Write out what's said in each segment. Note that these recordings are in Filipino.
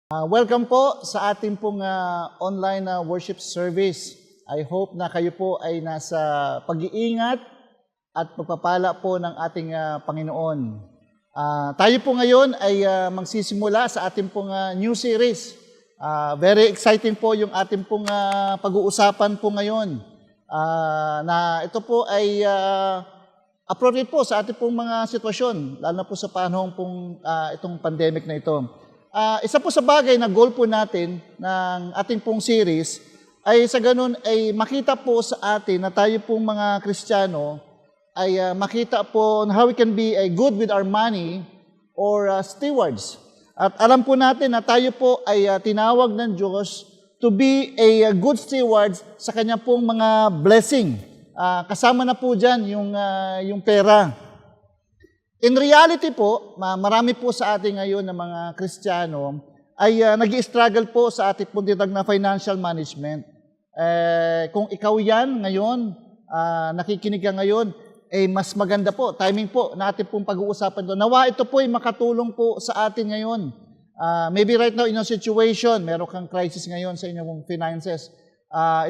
Welcome po sa ating pong online worship service. I hope na kayo po ay nasa pag-iingat at pagpapala po ng ating Panginoon. Tayo po ngayon ay magsisimula sa ating pong new series. Very exciting po yung ating pong pag-uusapan po ngayon. Na ito po ay appropriate po sa ating pong mga sitwasyon, lalo na po sa panahon pong itong pandemic na ito. Isa po sa bagay na goal po natin ng ating pong series ay sa ganun ay makita po sa atin na tayo pong mga Kristiyano ay makita po on how we can be good with our money or stewards. At alam po natin na tayo po ay tinawag ng Diyos to be a good steward sa kanya pong mga blessing. Kasama na po dyan yung pera. In reality po, marami po sa atin ngayon na mga Kristiyano ay nag-i-struggle po sa ating puntinag na financial management. Kung ikaw yan ngayon, nakikinig ka ngayon, mas maganda po, timing po na ating pong pag-uusapan doon. Nawa ito po ay makatulong po sa atin ngayon. Maybe right now in your situation, meron kang crisis ngayon sa inyong finances.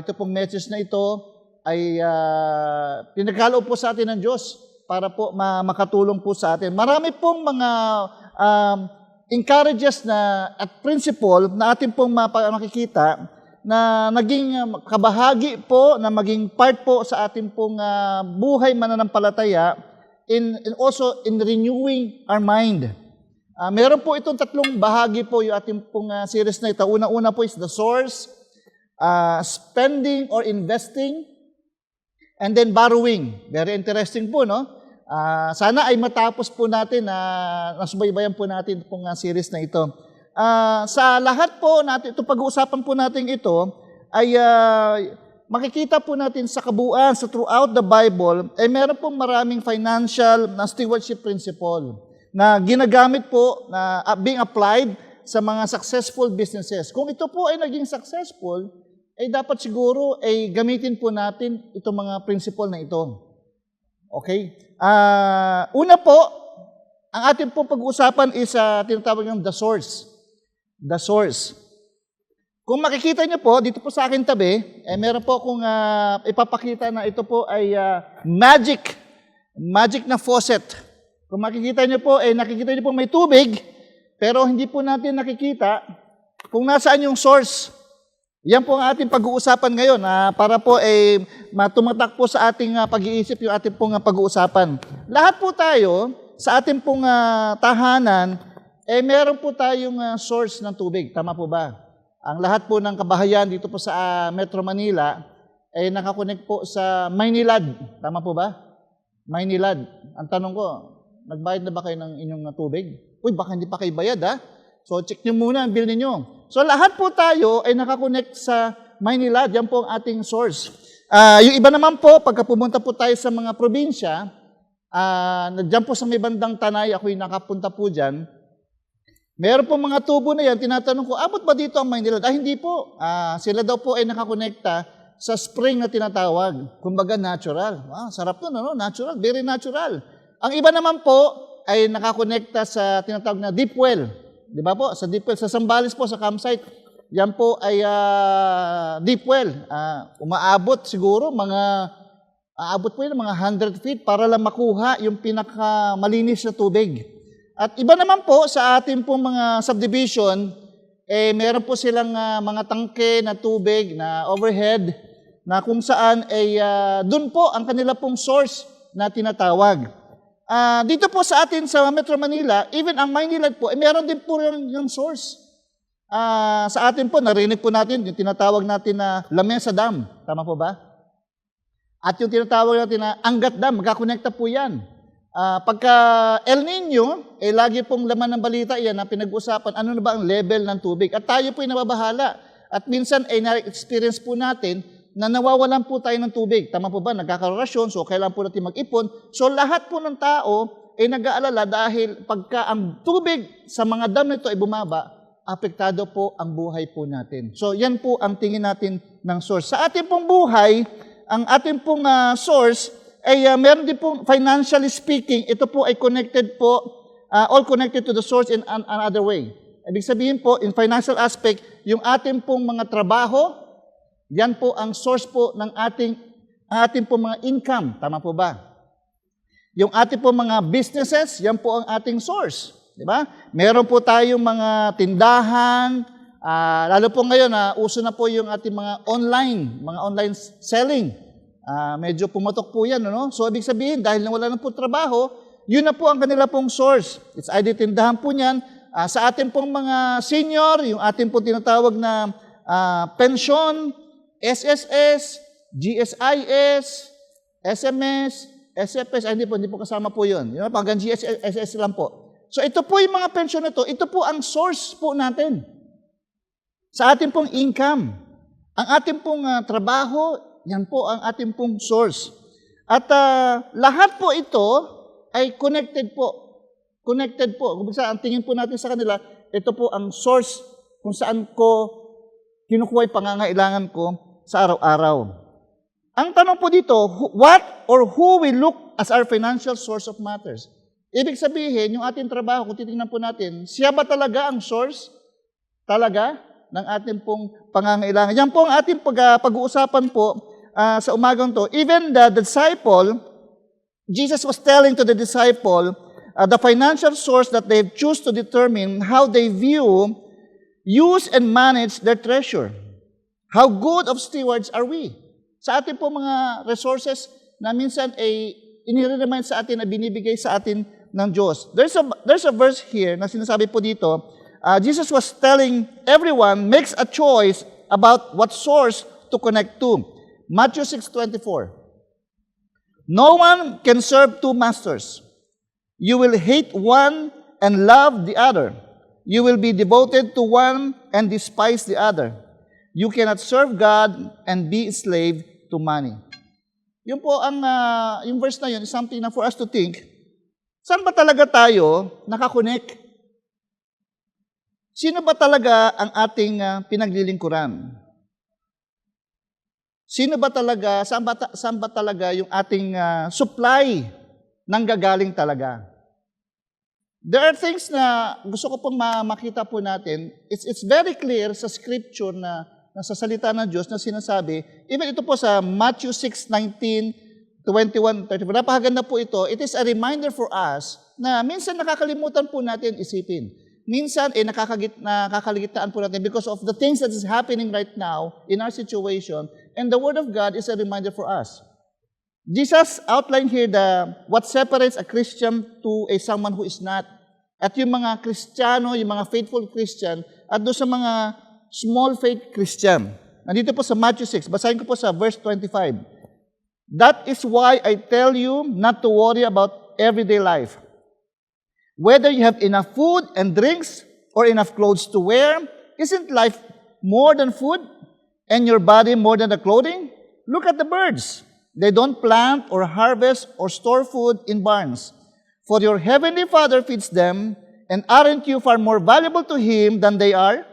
Ito pong message na ito ay pinagkaloob po sa atin ng Diyos para po makatulong po sa atin. Marami pong mga encourages na at principle na atin pong makikita na naging kabahagi po, na maging part po sa ating pong buhay mananampalataya in also in renewing our mind. Meron po itong tatlong bahagi po yung ating pong series na ito. Una-una po is the source, spending or investing, and then borrowing. Very interesting po, no? Sana ay matapos po natin na nasubaybayan po natin itong series na ito. Sa lahat po natin, ito pag-uusapan po natin ito, ay makikita po natin sa kabuuan, sa throughout the Bible, ay meron pong maraming financial na stewardship principle na ginagamit po, na being applied sa mga successful businesses. Kung ito po ay naging successful, ay dapat siguro ay gamitin po natin itong mga principle na ito. Okay? Una po, ang ating pong pag-uusapan is tinatawag ng the source. The source. Kung makikita niyo po, dito po sa akin tabi, meron po akong ipapakita na ito po ay magic na faucet. Kung makikita niyo po, nakikita niyo po may tubig, pero hindi po natin nakikita kung nasaan yung source. Yan po ang ating pag-uusapan ngayon para po matumatak po sa ating pag-iisip yung ating pong pag-uusapan. Lahat po tayo sa ating pong tahanan, meron po tayong source ng tubig. Tama po ba? Ang lahat po ng kabahayan dito po sa Metro Manila ay nakakonect po sa Maynilad. Tama po ba? Maynilad. Ang tanong ko, nagbayad na ba kayo ng inyong tubig? Uy, baka hindi pa kayo bayad So check nyo muna ang bill ninyo. So lahat po tayo ay nakakonect sa Maynila, yan po ang ating source. Yung iba naman po, pagka pumunta po tayo sa mga probinsya, dyan po sa may bandang Tanay, ako'y nakapunta po dyan, meron po mga tubo na yan, tinatanong ko, abot ba dito ang Maynila? Hindi po. Sila daw po ay nakakonekta sa spring na tinatawag. Kumbaga natural. Sarap to, no? Natural, very natural. Ang iba naman po ay nakakonekta sa tinatawag na deep well. Di ba po? Sa deep well, sa Zambales po, sa campsite, yan po ay deep well. Umaabot siguro, aabot po yun mga 100 feet para lang makuha yung pinakamalinis na tubig. At iba naman po sa ating pong mga subdivision, meron po silang mga tangke na tubig na overhead na kung saan dun po ang kanila pong source na tinatawag. Dito po sa atin sa Metro Manila, even ang Maynilad po, meron din po yung source. Sa atin po, narinig po natin yung tinatawag natin na La Mesa Dam. Tama po ba? At yung tinatawag natin na Angat Dam, magkakonekta po yan. Pagka El Nino, lagi pong laman ng balita yan na pinag-usapan, ano na ba ang level ng tubig. At tayo po ay nababahala. At minsan na-experience po natin na nawawalan po tayo ng tubig. Tama po ba? Nagkakarorasyon, so kailangan po natin mag-ipon. So lahat po ng tao ay nag-aalala dahil pagka ang tubig sa mga dam nito ay bumaba, apektado po ang buhay po natin. So yan po ang tingin natin ng source. Sa ating pong buhay, ang ating pong source ay meron din po, financially speaking, ito po ay connected po, all connected to the source in another way. Ibig sabihin po, in financial aspect, yung ating pong mga trabaho, yan po ang source po ng ating pong mga income. Tama po ba? Yung ating pong mga businesses, yan po ang ating source. Di ba? Meron po tayong mga tindahan, lalo po ngayon, uso na po yung ating mga online selling. Medyo pumatok po yan, no? So, ibig sabihin, dahil wala na po trabaho, yun na po ang kanila pong source. It's either tindahan po niyan. Sa ating pong mga senior, yung ating pong tinatawag na pension, SSS, GSIS, SMS, SFS, hindi po kasama po yun. Yun, hanggang GSS lang po. So ito po yung mga pension na ito po ang source po natin sa ating pong income. Ang ating pong trabaho, yan po ang ating pong source. At lahat po ito ay connected po. Connected po. Kung ang tingin po natin sa kanila, ito po ang source kung saan ko kinukuha yung pangangailangan ko sa araw-araw. Ang tanong po dito, what or who will look as our financial source of matters? Ibig sabihin, yung ating trabaho, kung titingnan po natin, siya ba talaga ang source talaga ng ating pong pangangailangan? Yan po ang ating pag-uusapan po sa umagang to. Even the disciple, Jesus was telling to the disciple, the financial source that they choose to determine how they view, use, and manage their treasure. How good of stewards are we? Sa atin po mga resources na minsan ay inire-remind sa atin na binibigay sa atin ng Diyos. There's a verse here na sinasabi po dito, Jesus was telling everyone, makes a choice about what source to connect to. Matthew 6:24. No one can serve two masters. You will hate one and love the other. You will be devoted to one and despise the other. You cannot serve God and be a slave to money. Yun po yung verse na yun is something na for us to think, saan ba talaga tayo nakakonect? Sino ba talaga ang ating pinaglilingkuran? Sino ba talaga, saan ba talaga yung ating supply ng gagaling talaga? There are things na gusto ko pong makita po natin. It's very clear sa scripture na sa salita ng Diyos na sinasabi, even ito po sa Matthew 6:19, 21, 34, napakaganda po ito. It is a reminder for us na minsan nakakalimutan po natin isipin. Minsan, nakakaligitaan po natin because of the things that is happening right now in our situation, and the Word of God is a reminder for us. Jesus outlined here what separates a Christian to someone who is not. At yung mga Kristiyano, yung mga faithful Christian, at doon sa mga small faith Christian. Nandito po sa Matthew 6, basahin ko po sa verse 25. That is why I tell you not to worry about everyday life. Whether you have enough food and drinks or enough clothes to wear, isn't life more than food and your body more than the clothing? Look at the birds. They don't plant or harvest or store food in barns. For your heavenly Father feeds them, and aren't you far more valuable to Him than they are?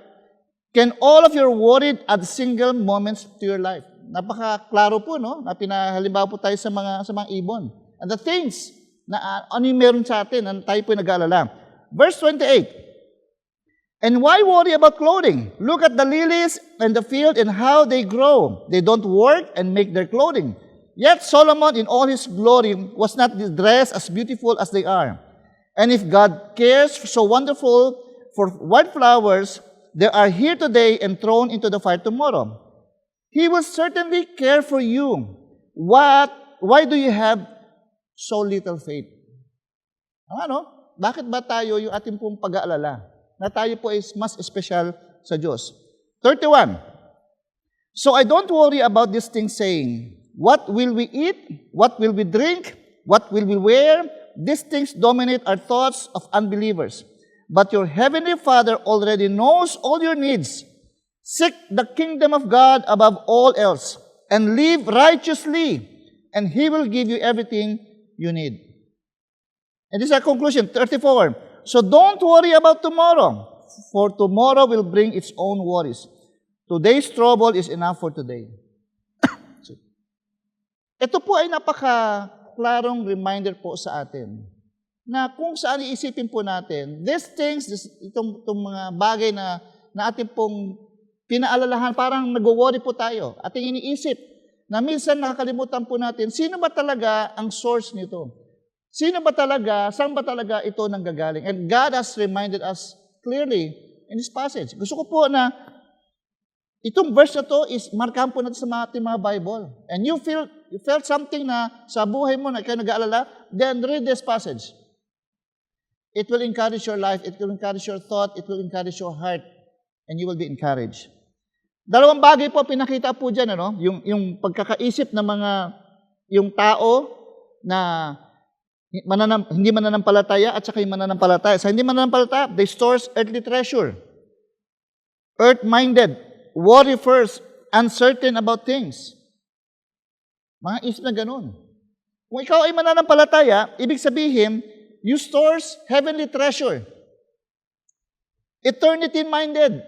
Can all of your worried add single moments to your life? Napaka-klaro po, no? Na pinahalimbawa po tayo sa mga ibon. And the things na ano yung meron sa atin, tayo po nag-aalala. Verse 28. And why worry about clothing? Look at the lilies and the field and how they grow. They don't work and make their clothing. Yet Solomon in all his glory was not dressed as beautiful as they are. And if God cares so wonderful for wildflowers, they are here today and thrown into the fire tomorrow. He will certainly care for you. Why do you have so little faith? Ano? Bakit ba tayo yung ating pong pag-aalala? Na tayo po is mas espesyal sa Diyos. 31. So I don't worry about these things saying, what will we eat? What will we drink? What will we wear? These things dominate our thoughts of unbelievers. But your heavenly Father already knows all your needs. Seek the kingdom of God above all else, and live righteously, and He will give you everything you need. And this is our conclusion, 34. So don't worry about tomorrow, for tomorrow will bring its own worries. Today's trouble is enough for today. Ito po ay napaka-klarong reminder po sa atin na kung saan iisipin po natin, these things, itong mga bagay na ating pong pinaalalahan, parang nag-worry po tayo. Ating iniisip na minsan nakakalimutan po natin, sino ba talaga ang source nito? Sino ba talaga, saan ba talaga ito nanggagaling? And God has reminded us clearly in this passage. Gusto ko po na itong verse na to is markahan po natin sa ating mga Bible. And you felt something na sa buhay mo na ikaw nag-aalala, then read this passage. It will encourage your life, it will encourage your thought, it will encourage your heart, and you will be encouraged. Dalawang bagay po pinakita po dyan, ano? Yung pagkakaisip ng yung tao na hindi mananampalataya at saka yung mananampalataya. Sa hindi mananampalataya, they stores earthly treasure. Earth-minded, worry first, uncertain about things. Mga isip na ganun. Kung ikaw ay mananampalataya, ibig sabihin, you stores heavenly treasure. Eternity-minded.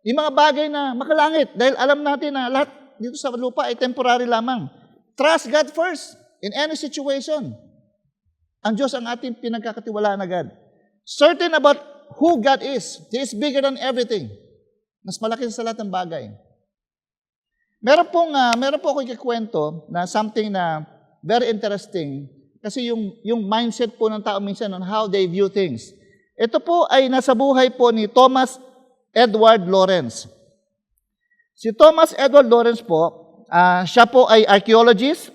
Yung mga bagay na makalangit. Dahil alam natin na lahat dito sa lupa ay temporary lamang. Trust God first in any situation. Ang Diyos ang ating pinagkakatiwalaan na God. Certain about who God is. He is bigger than everything. Mas malaki sa lahat ng bagay. Meron po ako ikikwento na something na very interesting kasi yung mindset po ng tao minsan on how they view things. Ito po ay nasa buhay po ni Thomas Edward Lawrence. Si Thomas Edward Lawrence po, siya po ay archaeologist,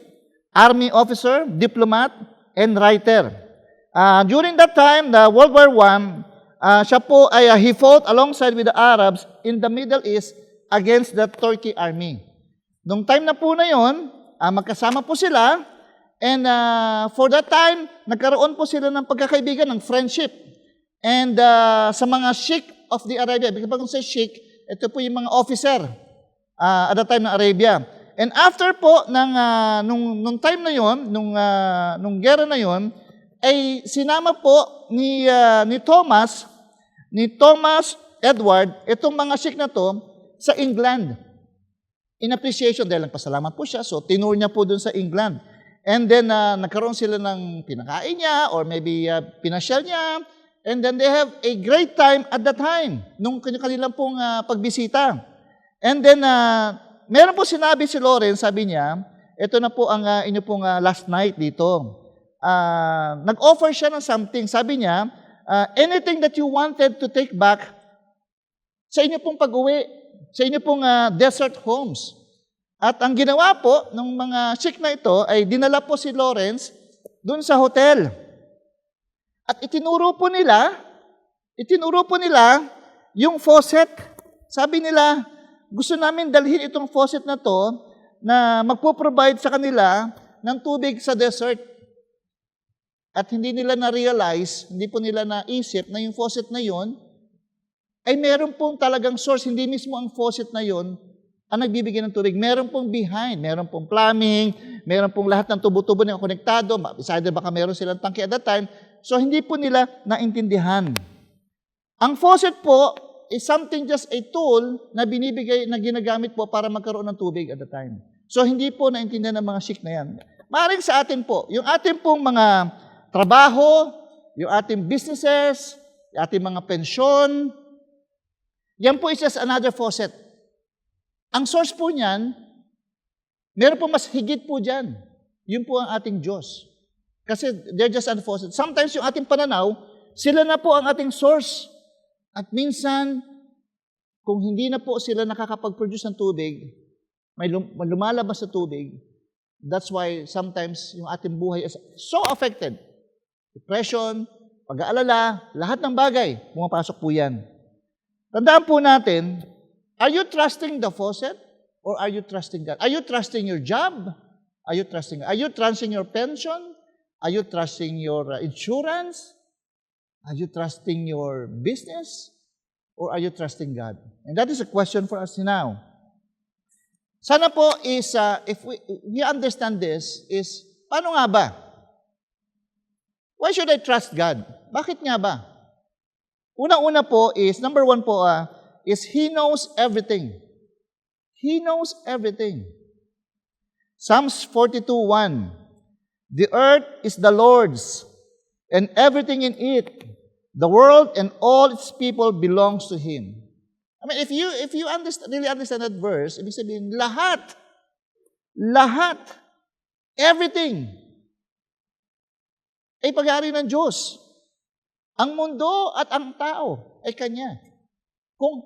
army officer, diplomat, and writer. During that time, the World War I, siya po ay he fought alongside with the Arabs in the Middle East against the Turkey army. Nung time na po na yon, magkasama po sila, and for that time, nagkaroon po sila ng pagkakaibigan, ng friendship. And sa mga sheikh of the Arabia, pag kung sa sheikh, ito po yung mga officer at the time ng Arabia. And after po nung time na yon, nung gera na yon, ay sinama po ni Thomas Edward itong mga sheikh na to sa England. In appreciation dahil nagpasalamat po siya, so tinur niya po dun sa England. And then nagkaroon sila ng pinakain niya or maybe pinasyal niya. And then they have a great time at that time nung kanilang pong pagbisita. And then meron po sinabi si Lawrence, sabi niya, ito na po ang inyo pong last night dito. Nag-offer siya ng something. Sabi niya, anything that you wanted to take back sa inyo pong pag-uwi, sa inyo pong desert homes. At ang ginawa po ng mga sheikh na ito ay dinala po si Lawrence doon sa hotel. At itinuro po nila yung faucet. Sabi nila, gusto namin dalhin itong faucet na to na magpo-provide sa kanila ng tubig sa desert. At hindi nila na-realize, hindi po nila naisip na yung faucet na yon ay meron pong talagang source, hindi mismo ang faucet na yon ang nagbibigay ng tubig. Meron pong behind, meron pong plumbing, meron pong lahat ng tubo-tubo na konektado, either baka meron silang tangke at that time, so hindi po nila naintindihan. Ang faucet po is something just a tool na binibigay, na ginagamit po para magkaroon ng tubig at the time. So hindi po naintindihan ng mga sheikh na yan. Maaaring sa atin po, yung ating pong mga trabaho, yung ating businesses, yung ating mga pensyon, yan po is just another faucet. Ang source po niyan, meron po mas higit po dyan. Yun po ang ating Diyos. Kasi they're just a faucet. Sometimes yung ating pananaw, sila na po ang ating source. At minsan, kung hindi na po sila nakakapag-produce ng tubig, may lumalabas sa tubig, that's why sometimes yung ating buhay is so affected. Depression, pag-aalala, lahat ng bagay, pumapasok po yan. Tandaan po natin, are you trusting the faucet or are you trusting God? Are you trusting your job? Are you trusting your pension? Are you trusting your insurance? Are you trusting your business? Or are you trusting God? And that is a question for us now. Sana po is, if we understand this, is, paano nga ba? Why should I trust God? Bakit nga ba? Una-una po is, number one po, is He knows everything. He knows everything. Psalms 42:1, the earth is the Lord's, and everything in it. The world and all its people belongs to Him. I mean, if you really understand that verse, ibig sabihin, lahat, everything, ay pag-aari ng Diyos. Ang mundo at ang tao ay Kanya. Kung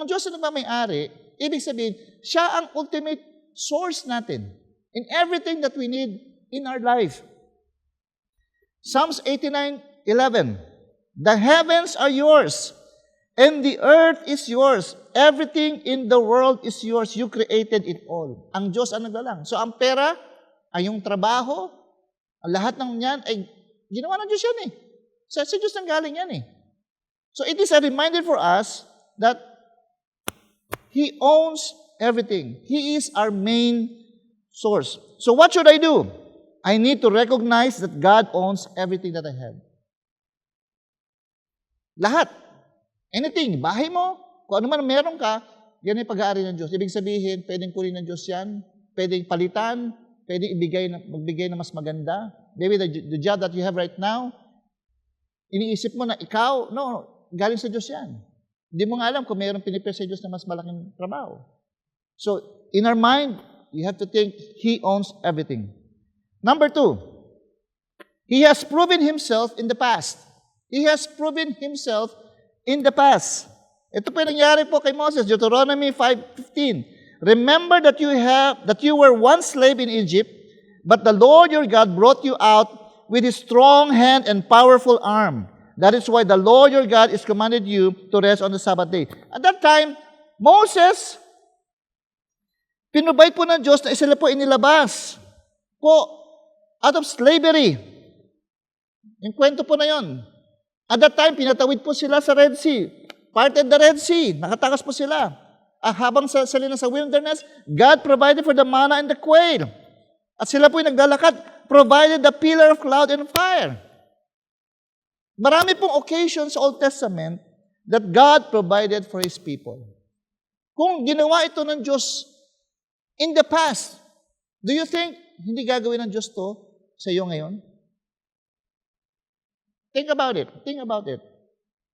ang Diyos ang nagmamayari, ibig sabihin, siya ang ultimate source natin in everything that we need in our life. Psalms 89:11, the heavens are yours, and the earth is yours. Everything in the world is yours. You created it all. Ang Diyos ang naglalang. So, ang pera, ay yung trabaho, ang lahat ng yan, ay ginawa ng Diyos yan eh. Sa Diyos nang galing yan eh. So, it is a reminder for us that He owns everything. He is our main source. So, what should I do? I need to recognize that God owns everything that I have. Lahat. Anything. Bahay mo, kung ano man meron ka, yan ay pag-aari ng Diyos. Ibig sabihin, pwedeng kunin ng Diyos yan, pwedeng palitan, pwedeng magbigay na mas maganda. Maybe the job that you have right now, iniisip mo na ikaw, no, galing sa Diyos yan. Hindi mo nga alam kung mayroong pinipare sa Diyos na mas malaking trabaho. So, in our mind, you have to think, He owns everything. Number 2, He has proven Himself in the past. He has proven Himself in the past. Ito po yung nangyari po kay Moses, Deuteronomy 5:15. Remember that you were once slave in Egypt, but the Lord your God brought you out with His strong hand and powerful arm. That is why the Lord your God is commanded you to rest on the Sabbath day. At that time, Moses, pinrovide po ng Diyos na sila po inilabas po out of slavery. Yung kwento po na yon. At that time, pinatawid po sila sa Red Sea. Parted the Red Sea. Nakatakas po sila. Habang sila sa wilderness, God provided for the manna and the quail. At sila po yung naglalakad, provided the pillar of cloud and fire. Marami pong occasions sa Old Testament that God provided for His people. Kung ginawa ito ng Diyos in the past, do you think hindi gagawin ng Diyos to sa iyo ngayon? Think about it. Think about it.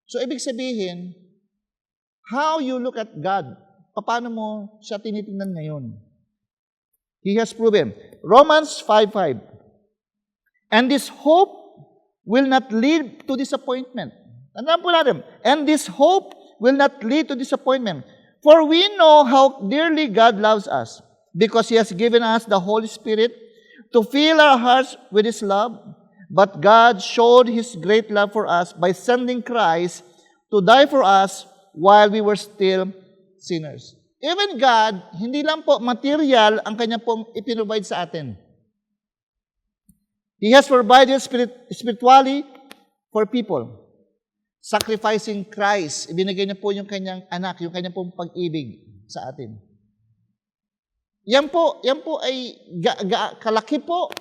So, ibig sabihin, how you look at God, paano mo siya tinitingnan ngayon? He has proven. Romans 5:5. And this hope will not lead to disappointment. Tandaan po natin. And this hope will not lead to disappointment. For we know how dearly God loves us, because He has given us the Holy Spirit to fill our hearts with His love. But God showed His great love for us by sending Christ to die for us while we were still sinners. Even God, hindi lang po material ang Kanya pong ipinrovide sa atin. He has provided spiritually for people. Sacrificing Christ, ibinigay niya po yung Kanyang anak, yung Kanyang pong pag-ibig sa atin. Yan po ay kalaki po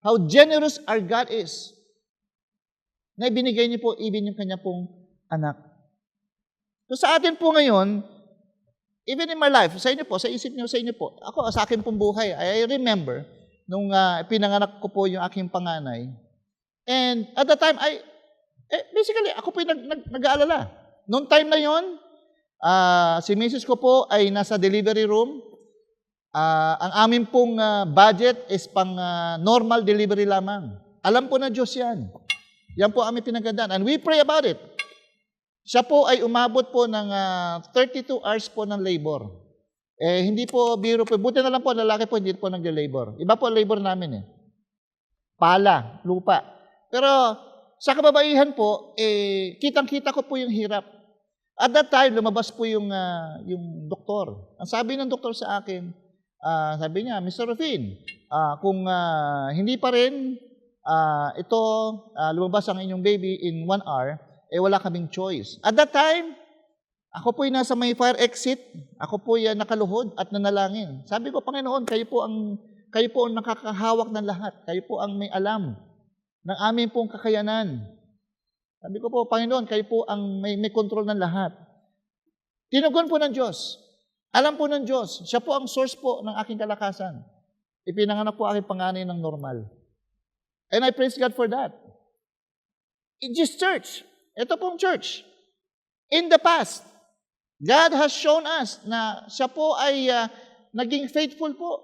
how generous our God is na ibinigay niyo po even yung Kanya pong anak. So sa atin po ngayon, even in my life, sa inyo po, sa isip niyo, sa inyo po, ako, sa akin pong buhay, I remember, nung pinanganak ko po yung aking panganay, and at the time, basically, ako po yung nag-aalala. Noong time na yon, si Mrs. ko po ay nasa delivery room. Ang amin pong budget is pang normal delivery lamang. Alam po na Diyos yan. Yan po aming pinagandaan. And we pray about it. Siya po ay umabot po ng 32 hours po ng labor. Hindi po biro po. Buti na lang po, lalaki po, hindi po nag-labor. Iba po labor namin eh. Pala, lupa. Pero sa kababaihan po, kitang-kita ko po yung hirap. At that time, lumabas po yung doktor. Ang sabi ng doktor sa akin, sabi niya, Mr. Rufin, kung hindi pa rin ito lumabas ang inyong baby in 1 hour, wala kaming choice. At that time, ako po'y nasa may fire exit, ako po'y nakaluhod at nanalangin. Sabi ko, Panginoon, kayo po ang nakakahawak ng lahat. Kayo po ang may alam ng aming pong kakayanan. Sabi ko po, Panginoon, kayo po ang may control ng lahat. Tinugon po ng Diyos. Alam po ng Diyos, siya po ang source po ng aking kalakasan. Ipinanganak po aking panganay ng normal. And I praise God for that. In this church, ito pong church, in the past, God has shown us na siya po ay naging faithful po.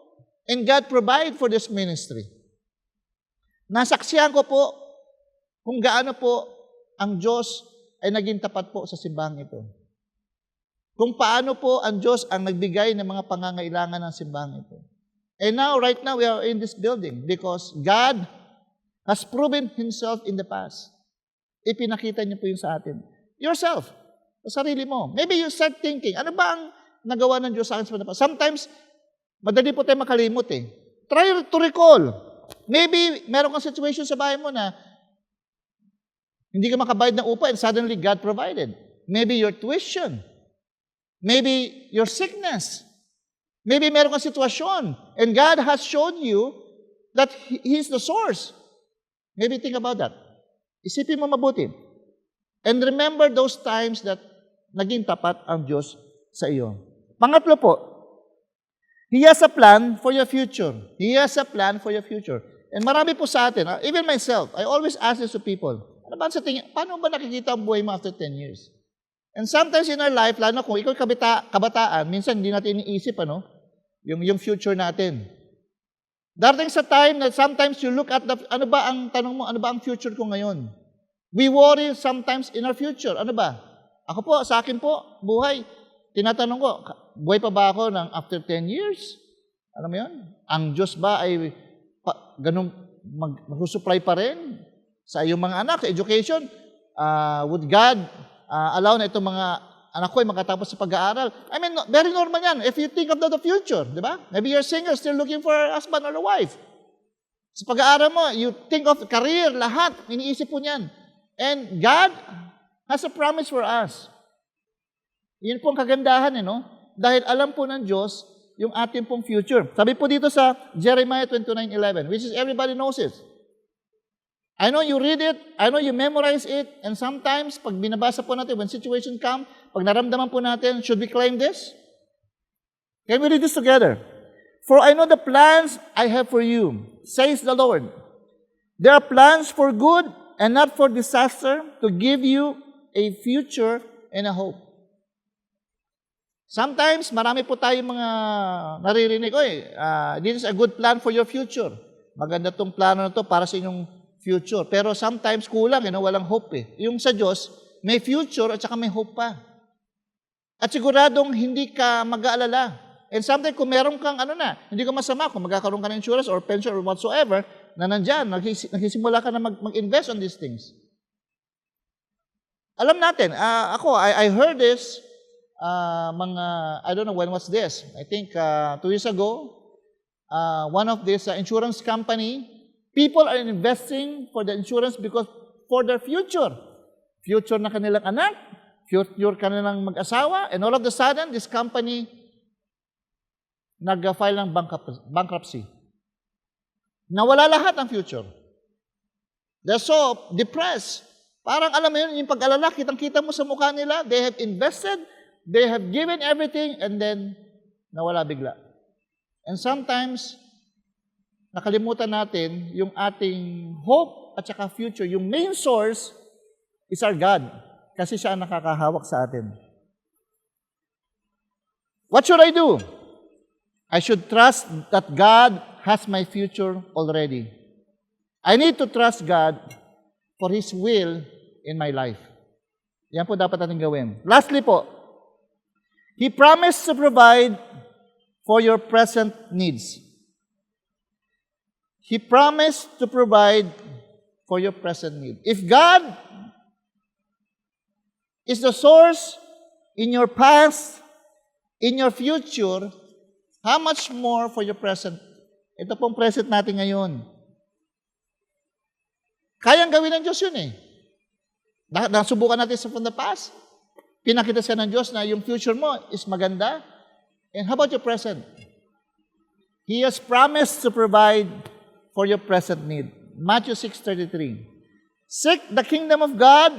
And God provide for this ministry. Nasaksihan ko po kung gaano po ang Diyos ay naging tapat po sa simbahan ito. Kung paano po ang Diyos ang nagbigay ng mga pangangailangan ng simbahan ito. And now, right now, we are in this building because God has proven Himself in the past. Ipinakita niyo po yun sa atin. Yourself, sa sarili mo. Maybe you start thinking, ano ba ang nagawa ng Diyos sa akin sa past? Sometimes, madali po tayo makalimot eh. Try to recall. Maybe, meron kang situation sa bahay mo na hindi ka makabayad ng upa and suddenly God provided. Maybe your tuition. Maybe your sickness. Maybe meron kang sitwasyon and God has shown you that He is the source. Maybe think about that. Isipin mo mabuti. And remember those times that naging tapat ang Diyos sa iyo. Pangatlo po, He has a plan for your future. He has a plan for your future. And marami po sa atin, even myself, I always ask this to people, ano ba sa tingin, paano ba nakikita ang buhay mo after 10 years? And sometimes in our life, lalo kung ikaw kabataan, minsan hindi natin iniisip, yung future natin. Darating sa time that sometimes you look at ano ba ang tanong mo, ano ba ang future ko ngayon? We worry sometimes in our future. Ano ba? Ako po, sa akin po, buhay. Tinatanong ko, buhay pa ba ako ng after 10 years? Alam mo yun? Ang Diyos ba ay ganun mag-supply pa rin sa iyong mga anak, sa education? Would God allow na itong mga anak ko ay makatapos sa pag-aaral? I mean, very normal yan. If you think of the future, di ba? Maybe you're single, still looking for a husband or a wife. Sa pag-aaral mo, you think of career, lahat, iniisip po niyan. And God has a promise for us. Yun po ang kagandahan, Dahil alam po ng Diyos yung ating pong future. Sabi po dito sa Jeremiah 29:11, which is everybody knows it. I know you read it, I know you memorize it, and sometimes, pag binabasa po natin, when situation come, pag naramdaman po natin, should we claim this? Can we read this together? For I know the plans I have for you, says the Lord. They are plans for good and not for disaster, to give you a future and a hope. Sometimes, marami po tayong mga naririnig, this is a good plan for your future. Maganda tong plano na to para sa inyong future. Pero sometimes, kulang, walang hope eh. Yung sa Diyos, may future at saka may hope pa. At siguradong hindi ka mag-aalala. And sometimes, kung meron kang hindi ka masama, kung magkakaroon ka ng insurance or pension or whatsoever, na nandyan, nagsisimula ka na mag-invest on these things. Alam natin, I heard this, I don't know when was this. I think 2 years ago, one of this insurance company, people are investing for the insurance because for their future. Future na kanilang anak, future kanilang mag-asawa, and all of a sudden, this company nag-file ng bankruptcy. Nawala lahat ang future. They're so depressed. Parang alam mo yun, yung pag-alala, kitang-kita mo sa mukha nila, they have invested, they have given everything, and then nawala bigla. And sometimes, nakalimutan natin yung ating hope at saka future. Yung main source is our God. Kasi siya ang nakakahawak sa atin. What should I do? I should trust that God has my future already. I need to trust God for His will in my life. Yan po dapat natin gawin. Lastly po, He promised to provide for your present needs. He promised to provide for your present need. If God is the source in your past, in your future, how much more for your present? Ito pong present natin ngayon. Kayang gawin ng Diyos yun eh. Nasubukan natin from the past. Pinakita siya ng Diyos na yung future mo is maganda. And how about your present? He has promised to provide for your present need. Matthew 6:33. Seek the kingdom of God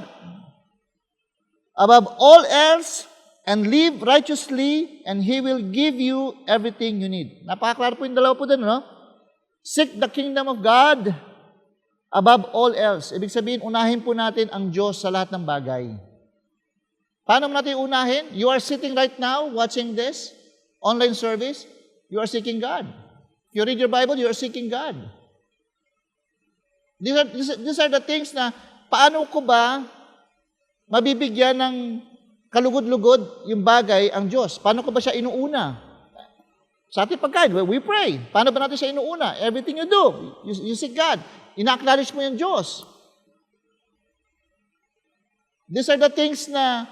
above all else and live righteously, and He will give you everything you need. Napakaklaro po yung dalawa po din, no? Seek the kingdom of God above all else. Ibig sabihin, unahin po natin ang Diyos sa lahat ng bagay. Paano natin unahin? You are sitting right now watching this online service. You are seeking God. If you read your Bible, you are seeking God. These are the things na paano ko ba mabibigyan ng kalugod-lugod yung bagay ang Diyos? Paano ko ba siya inuuna? Sa ating pagkain, we pray. Paano ba natin siya inuuna? Everything you do, you seek God. Ina-acknowledge mo yung Diyos. These are the things na,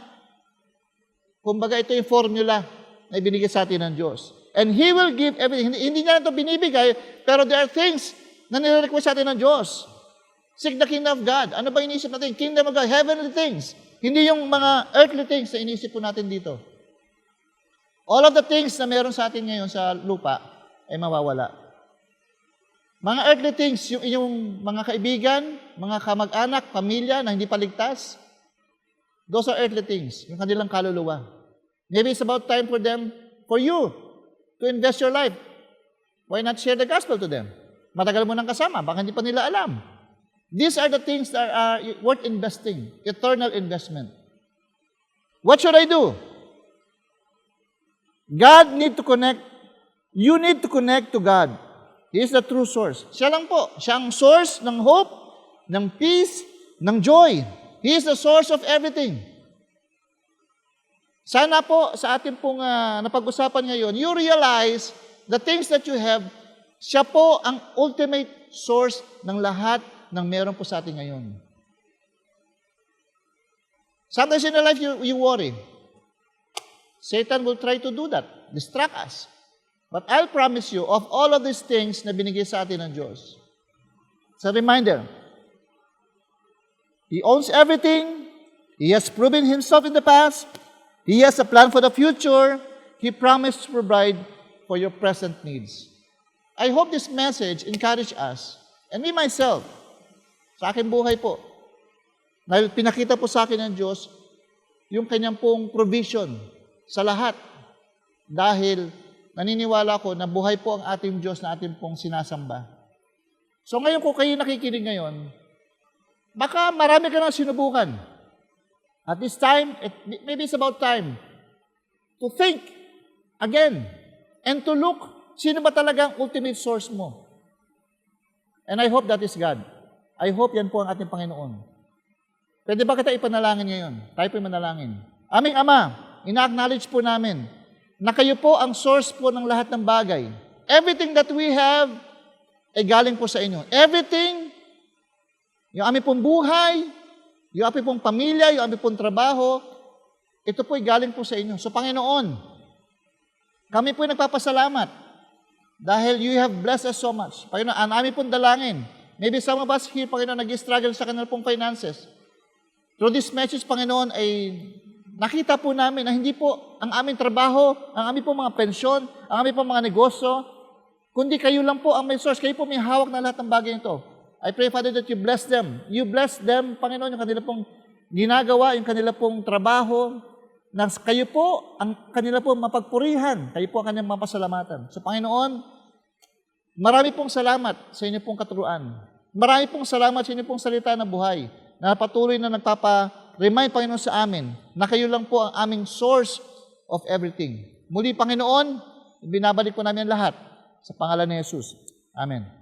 kumbaga ito yung formula na ibinigay sa atin ng Diyos. And He will give everything. Hindi niya na ito binibigay, pero there are things na nire-request sa atin ng Diyos. Seek the kingdom of God. Ano ba inisip natin? Kingdom of God, heavenly things. Hindi yung mga earthly things na inisip po natin dito. All of the things na meron sa atin ngayon sa lupa ay mawawala. Mga earthly things, yung inyong mga kaibigan, mga kamag-anak, pamilya na hindi paligtas, those are earthly things, yung kanilang kaluluwa. Maybe it's about time for them, for you, to invest your life. Why not share the gospel to them? Matagal mo nang kasama, baka hindi pa nila alam. These are the things that are worth investing, eternal investment. What should I do? God need to connect. You need to connect to God. He is the true source. Siya lang po. Siya ang source ng hope, ng peace, ng joy. He is the source of everything. Sana po sa ating pong napag-usapan ngayon, you realize the things that you have, siya po ang ultimate source ng lahat ng meron po sa atin ngayon. Sometimes in your life, you worry. Satan will try to do that, distract us. But I'll promise you, of all of these things na binigay sa atin ng Diyos, it's a reminder, He owns everything. He has proven Himself in the past. He has a plan for the future. He promised to provide for your present needs. I hope this message encourage us, and me myself, sa aking buhay po, dahil pinakita po sa akin ng Diyos yung kanyang pong provision sa lahat. Dahil naniniwala ko na buhay po ang ating Diyos na ating pong sinasamba. So ngayon kung kayo nakikinig ngayon, baka marami ka nang sinubukan. At this time, maybe it's about time to think again and to look sino ba talaga ang ultimate source mo. And I hope that is God. I hope yan po ang ating Panginoon. Pwede ba kita ipanalangin ngayon? Tayo po manalangin. Aming Ama, ina-acknowledge po namin na kayo po ang source po ng lahat ng bagay. Everything that we have ay galing po sa inyo. Everything, yung aming pong buhay, yung aming pong pamilya, yung aming pong trabaho, ito po ay galing po sa inyo. So Panginoon, kami po ay nagpapasalamat dahil you have blessed us so much. Panginoon, ang aming pong dalangin, maybe some of us here, Panginoon, nag-struggle sa kanilang pong finances. Through this message, Panginoon, ay nakita po namin na hindi po ang aming trabaho, ang aming po mga pensyon, ang aming po mga negosyo, kundi kayo lang po ang may source. Kayo po may hawak na lahat ng bagay nito. I pray, Father, that you bless them. You bless them, Panginoon, yung kanila pong ginagawa, yung kanila pong trabaho, na kayo po ang kanila pong mapagpurihan. Kayo po ang kanyang mapasalamatan. So, Panginoon, marami pong salamat sa inyo pong katuruan. Marami pong salamat sa inyo pong salita na buhay na patuloy na nagpapa-remind, Panginoon, sa amin na kayo lang po ang aming source of everything. Muli, Panginoon, binabalik po namin lahat sa pangalan ni Jesus. Amen.